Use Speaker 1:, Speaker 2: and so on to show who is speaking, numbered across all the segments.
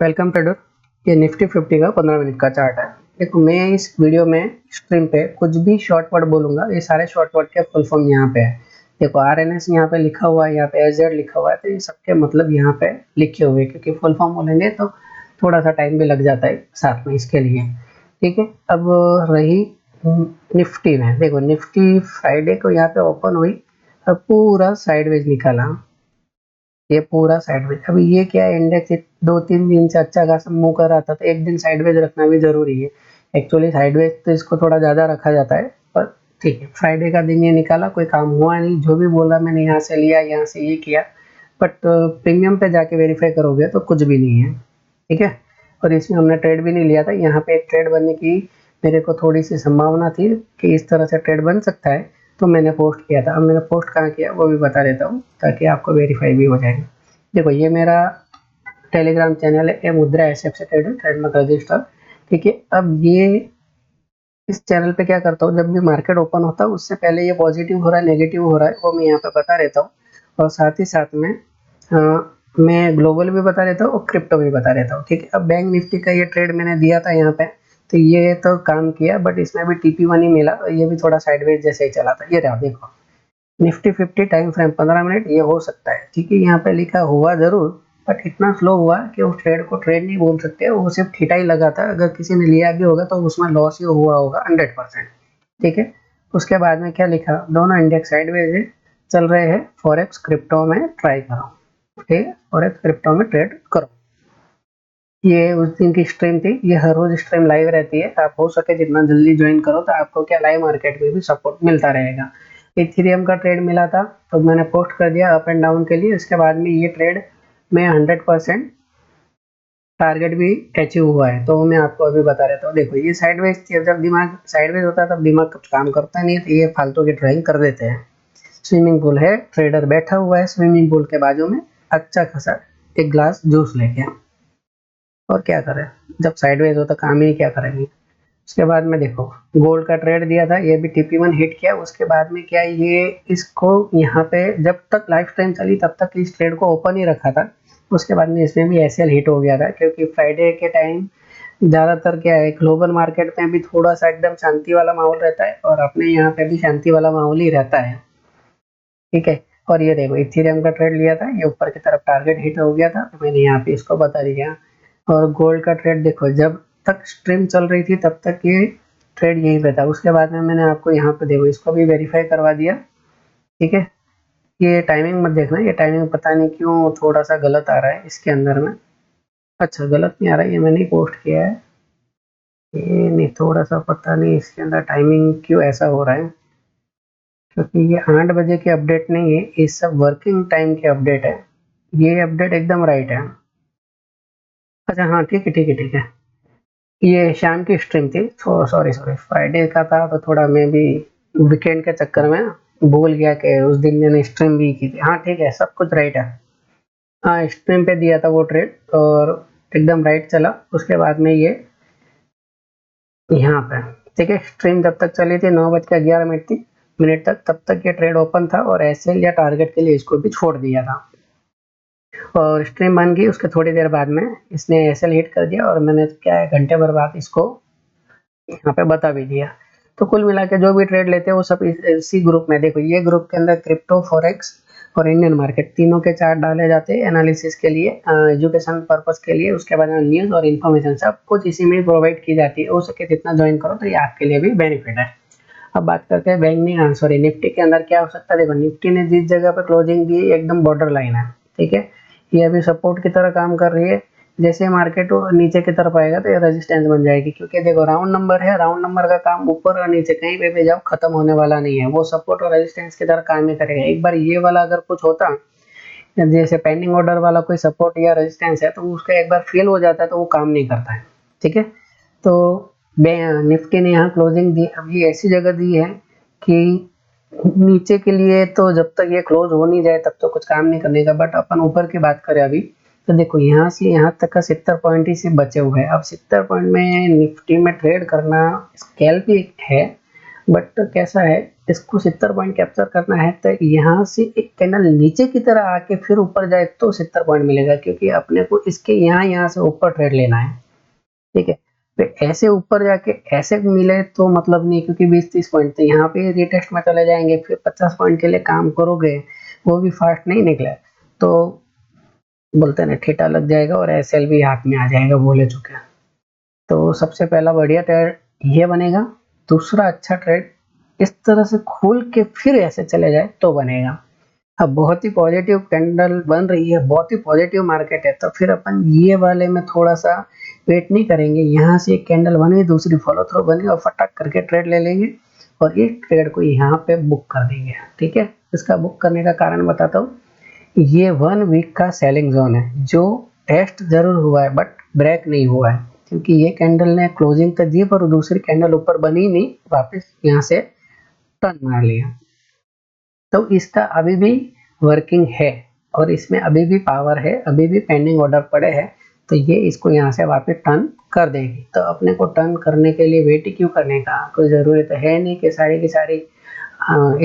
Speaker 1: Welcome trader. ये Nifty 50 का 15 minute का चार्ट है। देखो, मैं इस वीडियो में स्क्रीन पे कुछ भी शॉर्ट वर्ड बोलूंगा, ये सारे शॉर्ट वर्ड के फुल फॉर्म यहाँ पे है। देखो, RNS यहाँ पे लिखा हुआ है, यहाँ पे SZ लिखा हुआ है, तो ये सबके मतलब यहाँ पे लिखे हुए हैं, क्योंकि फुल फॉर्म बोलेंगे तो थोड़ा सा टाइम भी लग जाता है साथ में इसके लिए। ठीक है, अब रही निफ्टी में। देखो, निफ्टी फ्राइडे को यहाँ पे ओपन हुई और पूरा साइडवेज निकाला। ये पूरा साइडवेज। अभी ये क्या है, इंडेक्स 2-3 दिन से अच्छा खासा मूव कर रहा था, तो एक दिन साइडवेज रखना भी जरूरी है। एक्चुअली साइडवेज तो इसको थोड़ा ज्यादा रखा जाता है, पर ठीक है, फ्राइडे का दिन ये निकाला, कोई काम हुआ नहीं। जो भी बोला मैंने, यहाँ से लिया, यहाँ से ये किया, बट प्रीमियम पे जाके वेरीफाई करोगे तो कुछ भी नहीं है। ठीक है, और इसमें हमने ट्रेड भी नहीं लिया था। यहाँ पे एक ट्रेड बनने की मेरे को थोड़ी सी संभावना थी कि इस तरह से ट्रेड बन सकता है, तो मैंने पोस्ट किया था। अब मैंने पोस्ट कहाँ किया वो भी बता देता हूँ, ताकि आपको वेरीफाई भी हो जाएगा। देखो, ये मेरा टेलीग्राम चैनल है, मुद्रा एसएफ से ट्रेडमार्क रजिस्टर। ठीक है, अब ये इस चैनल पे क्या करता हूँ, जब भी मार्केट ओपन होता है उससे पहले ये पॉजिटिव हो रहा है नेगेटिव हो रहा है वो मैं यहाँ पे बता रहता हूँ। और साथ ही साथ में मैं ग्लोबल भी बता देता हूँ और क्रिप्टो भी बता देता हूँ। ठीक है, अब बैंक निफ्टी का ये ट्रेड मैंने दिया था यहाँ पे, तो ये तो काम किया, बट इसमें भी TP1 ही मिला, और ये भी थोड़ा साइडवेज जैसे ही चला था। ये रहा, देखो, निफ्टी 50 टाइम फ्रेम 15 मिनट, ये हो सकता है। ठीक है, यहाँ पे लिखा हुआ जरूर, बट इतना स्लो हुआ कि उस ट्रेड को ट्रेड नहीं बोल सकते, वो सिर्फ ठीटा ही लगा था। अगर किसी ने लिया भी होगा तो उसमें लॉस ही हुआ होगा 100%। ठीक है, उसके बाद में क्या लिखा, दोनों इंडेक्स साइडवेज चल रहे हैं, फॉरेक्स क्रिप्टो में ट्राई करो। ठीक है, फॉरेक्स क्रिप्टो में ट्रेड करो। ये उस दिन की स्ट्रीम थी, ये हर रोज स्ट्रीम लाइव रहती है। आप हो सके जितना जल्दी ज्वाइन करो, तो आपको क्या लाइव मार्केट में भी सपोर्ट मिलता रहेगा। इथेरियम का ट्रेड मिला था, तो मैंने पोस्ट कर दिया अप एंड डाउन के लिए। उसके बाद में ये ट्रेड में 100% टारगेट भी अचीव हुआ है, तो मैं आपको अभी बता देता हूँ। देखो, ये साइडवेज थी, जब दिमाग साइडवेज होता है तब दिमाग कुछ काम करता नहीं है, तो ये फालतू की ड्राइंग कर देते हैं। स्विमिंग पूल है, ट्रेडर बैठा हुआ है स्विमिंग पूल के बाजू में, अच्छा खासा एक ग्लास जूस लेके, और क्या करें, जब साइडवेज हो तो काम ही क्या करेंगे। उसके बाद में देखो, गोल्ड का ट्रेड दिया था, ये भी TP1 हिट किया। उसके बाद में क्या, ये इसको यहाँ पे जब तक लाइफ टाइम चली तब तक इस ट्रेड को ओपन ही रखा था। उसके बाद में इसमें भी SL हिट हो गया था, क्योंकि फ्राइडे के टाइम ज़्यादातर क्या है, ग्लोबल मार्केट में भी थोड़ा सा एकदम शांति वाला माहौल रहता है, और अपने यहाँ पे भी शांति वाला माहौल ही रहता है। ठीक है, और ये देखो, इथेरियम का ट्रेड लिया था, ये ऊपर की तरफ टारगेट हिट हो गया था, तो मैंने यहाँ पे इसको बता दिया। और गोल्ड का ट्रेड देखो, जब तक स्ट्रीम चल रही थी तब तक ये ट्रेड यहीं पे था। उसके बाद में मैंने आपको यहाँ पे देखो, इसको भी वेरीफाई करवा दिया। ठीक है, ये टाइमिंग मत देखना, ये टाइमिंग पता नहीं क्यों थोड़ा सा गलत आ रहा है इसके अंदर में। अच्छा, गलत नहीं आ रहा है, ये मैंने पोस्ट किया है। ये नहीं, थोड़ा सा पता नहीं इसके अंदर टाइमिंग क्यों ऐसा हो रहा है, क्योंकि ये 8 बजे की अपडेट नहीं है, ये सब वर्किंग टाइम की अपडेट है। ये अपडेट एकदम राइट है। अच्छा, हाँ, ठीक है, ठीक है, ठीक है। ये शाम की स्ट्रीम थी, सॉरी सॉरी, फ्राइडे का था, तो थोड़ा मैं भी वीकेंड के चक्कर में भूल गया कि उस दिन मैंने स्ट्रीम भी की थी। हाँ, ठीक है, सब कुछ राइट है। हाँ, स्ट्रीम पे दिया था वो ट्रेड, और एकदम राइट चला। उसके बाद में ये यहाँ पे, ठीक है, स्ट्रीम जब तक चली थी 9:11 मिनट तक, तब तक ये ट्रेड ओपन था, और SL या टारगेट के लिए इसको भी छोड़ दिया था। और स्ट्रीम बन गई, उसके थोड़ी देर बाद में इसने SL हिट कर दिया, और मैंने क्या है, घंटे भर बाद इसको यहाँ पे बता भी दिया। तो कुल मिला के जो भी ट्रेड लेते हैं वो सब इसी ग्रुप में। देखो, ये ग्रुप के अंदर क्रिप्टो, फॉरेक्स और इंडियन मार्केट तीनों के चार्ट डाले जाते हैं एनालिसिस के लिए, एजुकेशन पर्पस के लिए। उसके बाद न्यूज़ और इन्फॉर्मेशन सब कुछ इसी में प्रोवाइड की जाती है। हो सके जितना ज्वाइन करो, तो ये आपके लिए भी बेनिफिट है। अब बात करते हैं बैंक में, सॉरी, निफ्टी के अंदर क्या हो सकता है। देखो, निफ्टी ने जिस जगह पर क्लोजिंग दी एकदम बॉर्डर लाइन है। ठीक है, ये अभी सपोर्ट की तरह काम कर रही है। जैसे मार्केट नीचे की तरफ आएगा तो ये रेजिस्टेंस बन जाएगी, क्योंकि देखो, राउंड नंबर है, राउंड नंबर का काम ऊपर और नीचे कहीं पे भी जाओ खत्म होने वाला नहीं है, वो सपोर्ट और रेजिस्टेंस की तरह काम ही करेगा। एक बार ये वाला अगर कुछ होता, जैसे पेंडिंग ऑर्डर वाला कोई सपोर्ट या रेजिस्टेंस है, तो उसका एक बार फेल हो जाता है तो वो काम नहीं करता है। ठीक है, तो निफ्टी ने यहाँ क्लोजिंग दी, अब ये ऐसी जगह दी है कि नीचे के लिए तो जब तक ये क्लोज हो नहीं जाए तब तो कुछ काम नहीं करने का। बट अपन ऊपर की बात करें अभी, तो देखो, यहाँ से यहाँ तक का 70 पॉइंट ही सिर्फ बचे हुए हैं। अब 70 पॉइंट में निफ्टी में ट्रेड करना स्केल भी है, बट कैसा है, इसको 70 पॉइंट कैप्चर करना है तो यहाँ से एक कैंडल नीचे की तरह आके फिर ऊपर जाए तो 70 पॉइंट मिलेगा, क्योंकि अपने को इसके यहाँ से ऊपर ट्रेड लेना है। ठीक है, फिर ऐसे ऊपर जाके ऐसे मिले तो मतलब नहीं, क्योंकि 20-30 पॉइंट तो यहाँ पे रिटेस्ट में चले जाएंगे, फिर 50 पॉइंट के लिए काम करोगे वो भी फास्ट नहीं निकले तो बोलते हैं ना ठेठा लग जाएगा और एसएल भी हाथ में आ जाएगा, बोले चुके हैं। तो सबसे पहला बढ़िया ट्रेड ये बनेगा। दूसरा अच्छा ट्रेड इस तरह से खोल के फिर ऐसे चले जाए तो बनेगा। अब बहुत ही पॉजिटिव कैंडल बन रही है, बहुत ही पॉजिटिव मार्केट है, तो फिर अपन ये वाले में थोड़ा सा वेट नहीं करेंगे। यहाँ से एक कैंडल बनी, दूसरी फॉलो थ्रो बनी और फटाक करके ट्रेड ले लेंगे और इस ट्रेड को यहाँ पे बुक कर देंगे। ठीक है, इसका बुक करने का कारण बताता हूँ। ये 1 वीक का सेलिंग जोन है, जो टेस्ट जरूर हुआ है बट ब्रेक नहीं हुआ है, क्योंकि ये कैंडल ने क्लोजिंग तो दी पर दूसरी कैंडल ऊपर बनी नहीं, वापस यहाँ से टर्न मार लिया। तो इसका अभी भी वर्किंग है और इसमें अभी भी पावर है, अभी भी पेंडिंग ऑर्डर पड़े हैं, तो ये इसको यहाँ से वापस टर्न कर देगी। तो अपने को टर्न करने के लिए वेट क्यों करने का, कोई ज़रूरत है नहीं कि सारी की सारी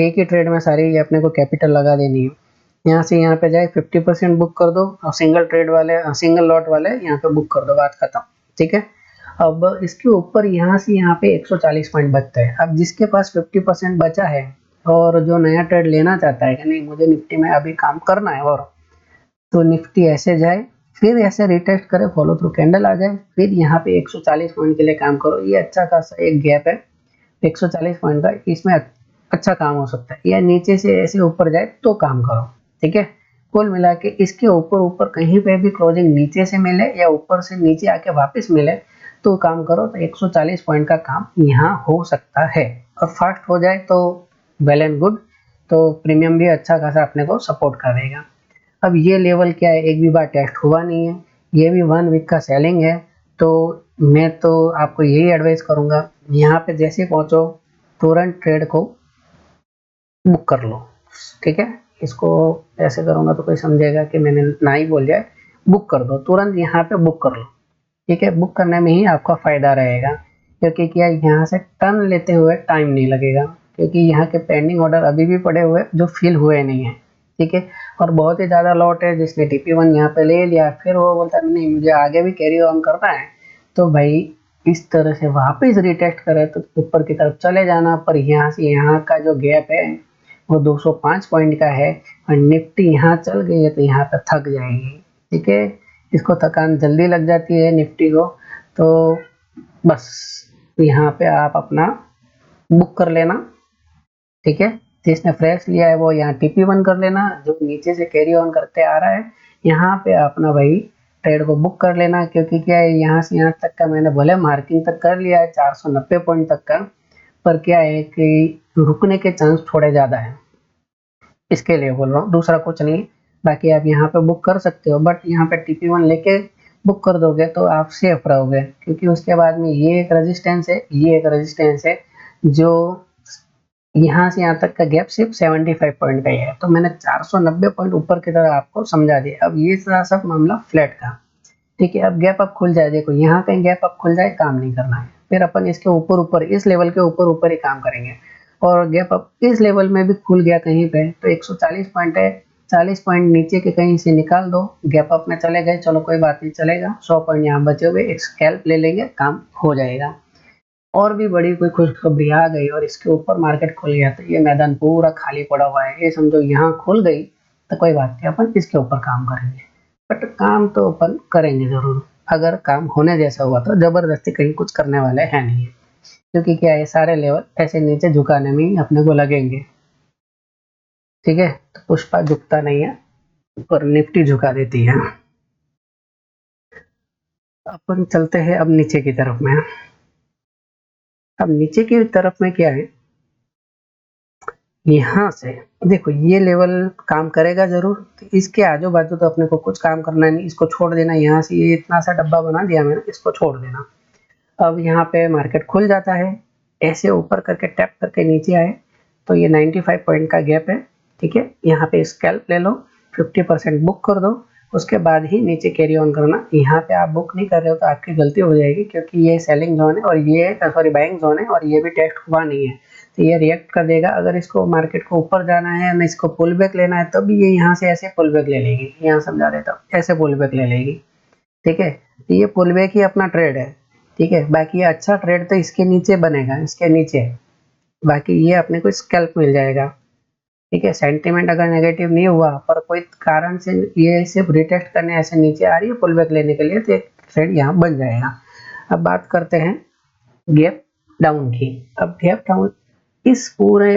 Speaker 1: एक ही ट्रेड में सारी अपने को कैपिटल लगा देनी है। यहाँ से यहाँ पे जाए 50% बुक कर दो और सिंगल ट्रेड वाले सिंगल लॉट वाले यहाँ पे बुक कर दो, बात खत्म। ठीक है, अब इसके ऊपर यहाँ से यहाँ पे 140 पॉइंट बचते हैं। अब जिसके पास 50% बचा है और जो नया ट्रेड लेना चाहता है कि नहीं मुझे निफ्टी में अभी काम करना है, और तो निफ्टी ऐसे जाए फिर ऐसे रिटेस्ट करे, फॉलो थ्रू कैंडल आ जाए, फिर यहाँ पे 140 पॉइंट के लिए काम करो। ये अच्छा खासा एक गैप है 140 पॉइंट का, इसमें अच्छा काम हो सकता है। या नीचे से ऐसे ऊपर जाए तो काम करो। ठीक है, कुल मिला के इसके ऊपर ऊपर कहीं पे भी क्लोजिंग नीचे से मिले या ऊपर से नीचे आके वापस मिले तो काम करो, तो 140 पॉइंट का काम यहाँ हो सकता है। और फास्ट हो जाए तो वेल एंड गुड, तो प्रीमियम भी अच्छा खासा अपने को सपोर्ट करेगा। अब ये लेवल क्या है, एक भी बार टेस्ट हुआ नहीं है, ये भी 1 वीक का सेलिंग है, तो मैं तो आपको यही एडवाइस करूँगा यहाँ पे जैसे पहुँचो तुरंत ट्रेड को बुक कर लो। ठीक है, इसको ऐसे करूँगा तो कोई समझेगा कि मैंने ना ही बोल दिया, बुक कर दो तुरंत, यहाँ पे बुक कर लो। ठीक है, बुक करने में ही आपका फ़ायदा रहेगा, क्योंकि क्या यहाँ से टर्न लेते हुए टाइम नहीं लगेगा, क्योंकि यहाँ के पेंडिंग ऑर्डर अभी भी पड़े हुए जो फिल हुए नहीं है। ठीक है, और बहुत ही ज़्यादा लॉट है जिसने TP1 यहाँ पे ले लिया, फिर वो बोलता है नहीं मुझे आगे भी कैरी ऑन करना है, तो भाई इस तरह से वापस रिटेस्ट करे तो ऊपर की तरफ चले जाना। पर यहाँ से यहाँ का जो गैप है वो 205 पॉइंट का है और निफ्टी यहाँ चल गई है तो यहाँ पे थक जाएगी। ठीक है, इसको थकान जल्दी लग जाती है निफ्टी को, तो बस यहाँ पे आप अपना बुक कर लेना। ठीक है, जिसने फ्रेश लिया है वो यहाँ TP1 कर लेना, जो नीचे से कैरी ऑन करते आ रहा है यहाँ पे अपना भाई ट्रेड को बुक कर लेना। क्योंकि क्या है यहाँ से यहाँ तक का मैंने भले मार्किंग तक कर लिया है 490 पॉइंट तक का, पर क्या है कि रुकने के चांस थोड़े ज़्यादा है, इसके लिए बोल रहा हूँ, दूसरा कुछ नहीं। बाकी आप यहाँ पे बुक कर सकते हो, बट यहाँ पे TP1 लेके बुक कर दोगे तो आप सेफ रहोगे, क्योंकि उसके बाद में ये एक रेजिस्टेंस है, ये एक रेजिस्टेंस है, जो यहाँ से यहाँ तक का गैप सिर्फ 75 पॉइंट का ही है। तो मैंने 490 पॉइंट ऊपर की तरह आपको समझा दिया। अब ये सारा सब मामला फ्लैट का। ठीक है, अब गैप अप खुल जाए, देखो यहाँ कहीं गैप अप खुल जाए काम नहीं करना है, फिर अपन इसके ऊपर ऊपर इस लेवल के ऊपर ऊपर ही काम करेंगे। और गैप अप इस लेवल में भी खुल गया कहीं पे तो 140 पॉइंट है, 40 पॉइंट नीचे के कहीं से निकाल दो, गैप अप में चले गए, चलो कोई बात नहीं चलेगा, 100 पॉइंट यहाँ बचे हुए, एक स्कैल्प ले लेंगे, काम हो जाएगा। और भी बड़ी कोई खुशखबरी आ गई और इसके ऊपर मार्केट खुल गया तो ये मैदान पूरा खाली पड़ा हुआ है, ये समझो यहाँ खुल गई तो कोई बात नहीं, अपन इसके ऊपर काम करेंगे। बट काम तो अपन करेंगे जरूर, अगर काम होने जैसा हुआ तो जबरदस्ती कहीं कुछ करने वाले हैं नहीं है, क्योंकि क्या है सारे लेवल ऐसे नीचे झुकाने में ही अपने को लगेंगे। ठीक है, तो पुष्पा झुकता नहीं है पर निफ्टी झुका देती है। अपन चलते हैं अब नीचे की तरफ में। अब नीचे की तरफ में क्या है, यहाँ से देखो ये लेवल काम करेगा जरूर, तो इसके आजू बाजू तो अपने को कुछ काम करना नहीं, इसको छोड़ देना। यहाँ से ये इतना सा डब्बा बना दिया मैंने, इसको छोड़ देना। अब यहाँ पे मार्केट खुल जाता है, ऐसे ऊपर करके टैप करके नीचे आए तो ये 95 पॉइंट का गैप है। ठीक है, यहाँ पे स्कैल्प ले लो, 50% बुक कर दो, उसके बाद ही नीचे कैरी ऑन करना। यहाँ पे आप बुक नहीं कर रहे हो तो आपकी गलती हो जाएगी, क्योंकि ये सेलिंग जोन है और ये सॉरी बाइंग जोन है और ये भी टेस्ट हुआ नहीं है, तो ये रिएक्ट कर देगा। अगर इसको मार्केट को ऊपर जाना है या इसको पुल बैक लेना है तब ये यहाँ से ऐसे पुल बैक ले लेगी, यहाँ समझा देता हूँ, ऐसे पुल बैक ले लेगी। ठीक है, तो ये पुल बैक ही अपना ट्रेड है। ठीक है, बाकी ये अच्छा ट्रेड तो इसके नीचे बनेगा, इसके नीचे, बाकी ये अपने को स्कैल्प मिल जाएगा। ठीक है, सेंटीमेंट अगर नेगेटिव नहीं हुआ पर कोई कारण से ये सिर्फ रिटेस्ट करने ऐसे नीचे आ रही है पुल बैक लेने के लिए, तो एक ट्रेड यहाँ बन जाएगा। अब बात करते हैं गैप डाउन की। अब गैप डाउन इस पूरे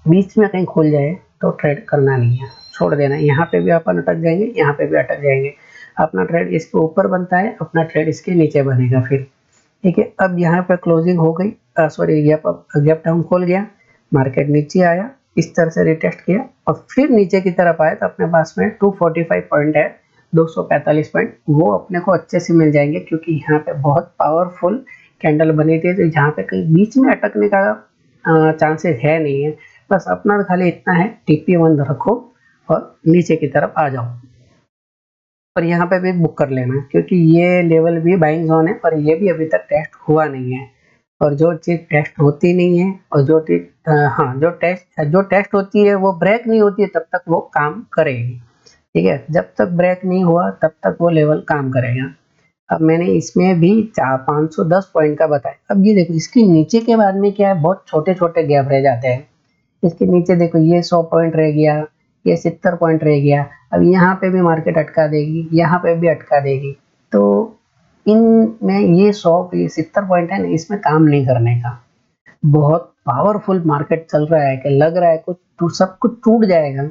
Speaker 1: बीच में कहीं खुल जाए तो ट्रेड करना नहीं है, छोड़ देना। यहाँ पे भी अपन अटक जाएंगे, यहाँ पे भी अटक जाएंगे। अपना ट्रेड इसके ऊपर बनता है, अपना ट्रेड इसके नीचे बनेगा फिर। ठीक है, अब यहाँ पे क्लोजिंग हो गई, सॉरी गैप डाउन खोल गया, मार्केट नीचे आया, इस तरह से रिटेस्ट किया और फिर नीचे की तरफ आया, तो अपने पास में 245 पॉइंट है, 245 पॉइंट वो अपने को अच्छे से मिल जाएंगे, क्योंकि यहाँ पे बहुत पावरफुल कैंडल बनी थी। तो जहाँ पे कहीं बीच में अटकने का चांसेस है नहीं है। बस अपना खाली इतना है, टीपी बंद रखो और नीचे की तरफ आ जाओ। पर यहाँ पे भी बुक कर लेना, क्योंकि ये लेवल भी बाइंग जोन है, पर ये भी अभी तक टेस्ट हुआ नहीं है। और जो चीज़ टेस्ट होती नहीं है और जो चीज़ जो टेस्ट होती है वो ब्रेक नहीं होती है, तब तक वो काम करेगी। ठीक है, जब तक ब्रेक नहीं हुआ तब तक वो लेवल काम करेगा। अब मैंने इसमें भी 510 पॉइंट का बताया। अब ये देखो इसके नीचे के बाद में क्या है, बहुत छोटे छोटे गैप रह जाते हैं। इसके नीचे देखो ये 100 पॉइंट रह गया, ये 70 पॉइंट रह गया। अब यहाँ पे भी मार्केट अटका देगी, यहाँ पे भी अटका देगी। तो इनमें ये 70 पॉइंट है ना, इसमें काम नहीं करने का। बहुत पावरफुल मार्केट चल रहा है कि लग रहा है कुछ सब कुछ टूट जाएगा,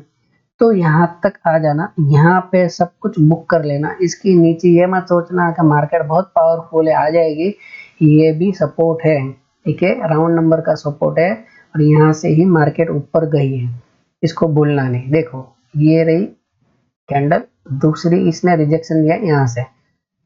Speaker 1: तो यहाँ तक आ जाना, यहाँ पे सब कुछ बुक कर लेना। इसके नीचे ये मत सोचना कि मार्केट बहुत पावरफुल है आ जाएगी, ये भी सपोर्ट है। ठीक है, राउंड नंबर का सपोर्ट है और यहाँ से ही मार्केट ऊपर गई है, इसको भूलना नहीं। देखो ये रही कैंडल, दूसरी इसने रिजेक्शन दिया यहाँ से,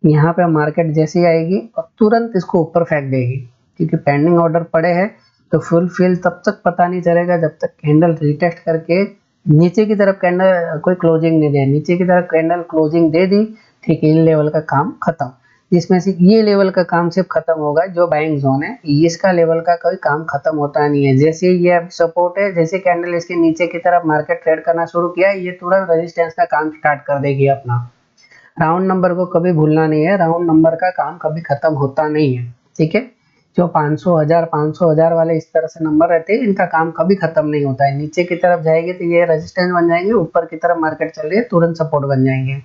Speaker 1: यहाँ पे मार्केट जैसे ही आएगी और तुरंत इसको ऊपर फेंक देगी, क्योंकि पेंडिंग ऑर्डर पड़े हैं। तो फुलफिल तब तक पता नहीं चलेगा जब तक कैंडल रिटेस्ट करके नीचे की तरफ कैंडल कोई क्लोजिंग नहीं दे। नीचे की तरफ कैंडल क्लोजिंग दे दी, ठीक है, इन लेवल का काम खत्म। जिसमें से ये लेवल का काम सिर्फ खत्म होगा जो बाइंग जोन है, इसका लेवल का कोई काम खत्म होता नहीं है। जैसे ये सपोर्ट है, जैसे कैंडल इसके नीचे की तरफ मार्केट ट्रेड करना शुरू किया, ये तुरंत रेजिस्टेंस का काम स्टार्ट कर देगी अपना। राउंड नंबर को कभी भूलना नहीं है, राउंड नंबर का काम कभी खत्म होता नहीं है। ठीक है, जो 500,000 वाले इस तरह से नंबर रहते हैं, इनका काम कभी खत्म नहीं होता है। नीचे की तरफ जाएगी तो ये रेजिस्टेंस बन जाएंगे, ऊपर की तरफ मार्केट चल रही है तुरंत सपोर्ट बन जाएंगे।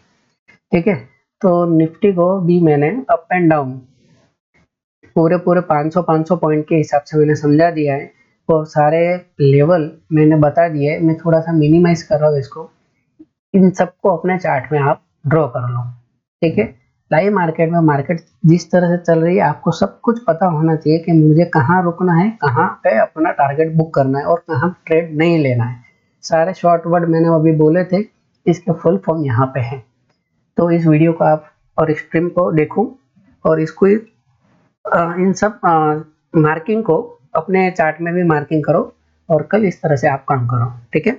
Speaker 1: ठीक है, तो निफ्टी को भी मैंने अप एंड डाउन पूरे 500 पॉइंट के हिसाब से मैंने समझा दिया है, और सारे लेवल मैंने बता दिए है। मैं थोड़ा सा मिनिमाइज कर रहा हूँ इसको, इन सबको अपने चार्ट में आप ड्रॉ कर लो। ठीक है, लाइव मार्केट में मार्केट जिस तरह से चल रही है, आपको सब कुछ पता होना चाहिए कि मुझे कहाँ रुकना है, कहाँ पे अपना टारगेट बुक करना है और कहाँ ट्रेड नहीं लेना है। सारे शॉर्ट वर्ड मैंने अभी बोले थे, इसके फुल फॉर्म यहाँ पे है। तो इस वीडियो को आप और स्ट्रीम को देखो और इसको इन सब मार्किंग को अपने चार्ट में भी मार्किंग करो और कल इस तरह से आप काम करो। ठीक है।